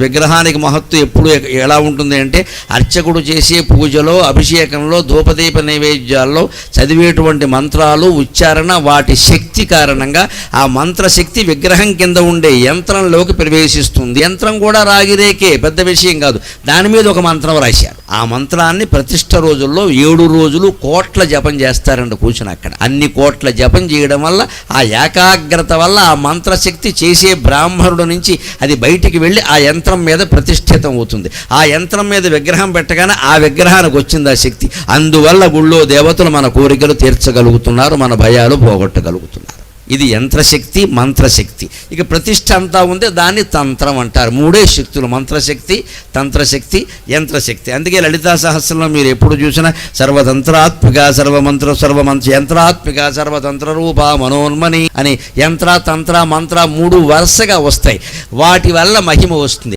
విగ్రహానికి మహత్తు ఎప్పుడు ఎలా ఉంటుంది అంటే అర్చకుడు చేసే పూజలో, అభిషేకంలో, ధూపదీప నైవేద్యాల్లో చదివేటువంటి మంత్రాలు, ఉచ్చారణ, వాటి శక్తి కారణంగా ఆ మంత్రశక్తి విగ్రహం కింద ఉండే యంత్రంలోకి ప్రవేశిస్తుంది. యంత్రం కూడా రాగిరేకే, పెద్ద విషయం కాదు. దాని మీద ఒక మంత్రం రాశారు. ఆ మంత్రాన్ని ప్రతిష్ఠ రోజుల్లో 7 రోజులు కోట్ల జపం చేస్తారంట కూర్చుని అక్కడ. అన్ని కోట్ల జపం చేయడం వల్ల, ఆ ఏకాగ్రత వల్ల ఆ మంత్రశక్తి చేసే బ్రాహ్మణుడు నుంచి అది బయటికి వెళ్ళి ఆ యంత్రం మీద ప్రతిష్ఠితం అవుతుంది. ఆ యంత్రం మీద విగ్రహం పెట్టగానే ఆ విగ్రహానికి వచ్చింది ఆ శక్తి. అందువల్ల గుళ్ళో దేవతలు మన కోరికలు తీర్చగలుగుతున్నారు, మన భయాలు పోగొట్టగలుగుతున్నారు. ఇది యంత్రశక్తి, మంత్రశక్తి. ఇక ప్రతిష్ఠ అంతా ఉంది, దాన్ని తంత్రం అంటారు. 3 శక్తులు: మంత్రశక్తి, తంత్రశక్తి, యంత్రశక్తి. అందుకే లలితా సహస్రంలో మీరు ఎప్పుడు చూసినా సర్వతంత్రాత్మిక సర్వమంత్ర యంత్రాత్మిక సర్వతంత్ర రూప మనోన్మని అని యంత్ర, తంత్ర, మంత్ర 3 వరుసగా వస్తాయి. వాటి వల్ల మహిమ వస్తుంది.